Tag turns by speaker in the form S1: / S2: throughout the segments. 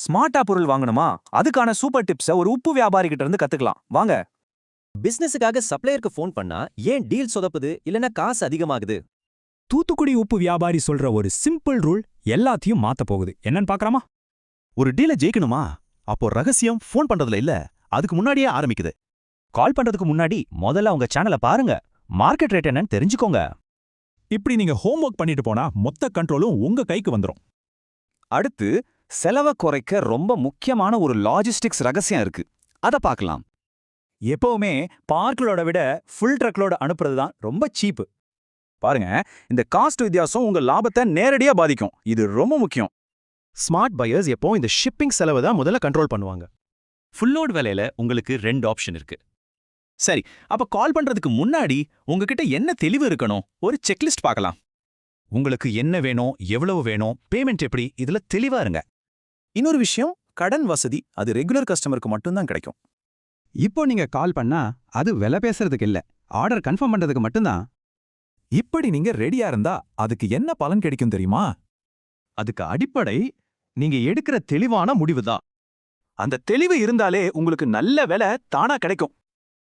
S1: ஸ்மார்ட்டா பொருள் வாங்கணுமா? அதுக்கான சூப்பர் டிப்ஸ ஒரு உப்பு வியாபாரி கிட்ட இருந்து கத்துக்கலாம். வாங்க.
S2: பிசினஸுக்காக சப்ளையருக்கு ஃபோன் பண்ணா ஏன் டீல் சொதப்புது இல்லனா காசு அதிகமாகுது?
S3: தூத்துக்குடி உப்பு வியாபாரி சொல்ற ஒரு சிம்பிள் ரூல் எல்லாத்தையும் மாத்த போகுது. என்னன்னு பார்க்கலாமா?
S4: ஒரு டீல ஜெயிக்கணுமா? அப்போ ரகசியம் ஃபோன் பண்றதுல இல்ல, அதுக்கு முன்னாடியே ஆரம்பிக்குது.
S5: கால் பண்றதுக்கு முன்னாடி முதல்ல உங்க சேனலை பாருங்க. மார்க்கெட் ரேட் என்னன்னு தெரிஞ்சுக்கோங்க.
S3: இப்படி நீங்க ஹோம்வொர்க் பண்ணிட்டு போனா மொத்த கண்ட்ரோலும் உங்க கைக்கு வந்துரும்.
S1: அடுத்து செலவை குறைக்க ரொம்ப முக்கியமான ஒரு லாஜிஸ்டிக்ஸ் ரகசியம் இருக்கு. அத பார்க்கலாம்.
S3: எப்பவுமே பார்க்கலோட விட ஃபுல் ட்ரக்லோட அனுப்புறது தான் ரொம்ப சீப்பு.
S1: பாருங்க, இந்த காஸ்ட் வித்தியாசம் உங்க லாபத்தை நேரடியா பாதிக்கும். இது ரொம்ப முக்கியம்.
S4: ஸ்மார்ட் பையர்ஸ் எப்போ இந்த ஷிப்பிங் செலவை தான் முதல்ல கண்ட்ரோல் பண்ணுவாங்க.
S6: ஃபுல்லோட் விலையில உங்களுக்கு 2 ஆப்ஷன் இருக்கு. சரி, அப்ப கால் பண்றதுக்கு முன்னாடி உங்ககிட்ட என்ன தெளிவு இருக்கணும்? ஒரு செக்லிஸ்ட் பார்க்கலாம்.
S5: உங்களுக்கு என்ன வேணும், எவ்வளவு வேணும், பேமெண்ட் எப்படி, இதுல தெளிவா இருங்க.
S1: இன்னொரு விஷயம், கடன் வசதி அது ரெகுலர் கஸ்டமருக்கு மட்டும்தான் கிடைக்கும்.
S7: இப்போ நீங்க கால் பண்ணா அது விலை பேசுறதுக்கு இல்ல, ஆர்டர் கன்ஃபார்ம் பண்றதுக்கு மட்டும்தான்.
S3: இப்படி நீங்க ரெடியா இருந்தா அதுக்கு என்ன பலன் கிடைக்கும் தெரியுமா?
S4: அதுக்கு அடிப்படை நீங்க எடுக்கிற தெளிவான முடிவு தான்.
S1: அந்த தெளிவு இருந்தாலே உங்களுக்கு நல்ல விலை தானா கிடைக்கும்.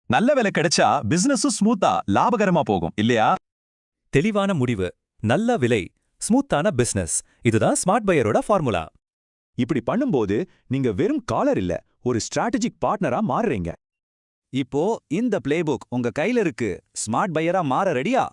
S3: நல்ல விலை கிடைச்சா பிசினஸும் ஸ்மூத்தா லாபகரமா போகும் இல்லையா?
S5: தெளிவான முடிவு, நல்ல விலை, ஸ்மூத்தான பிசினஸ். இதுதான் ஸ்மார்ட் பையரோட ஃபார்முலா.
S3: இப்படி பண்ணும்போது நீங்க வெறும் காலர் இல்ல, ஒரு ஸ்ட்ராட்டஜிக் பார்ட்னரா மாறுறீங்க.
S1: இப்போ இந்த பிளேபுக் உங்க கையில இருக்கு. ஸ்மார்ட் பையரா மாற ரெடியா?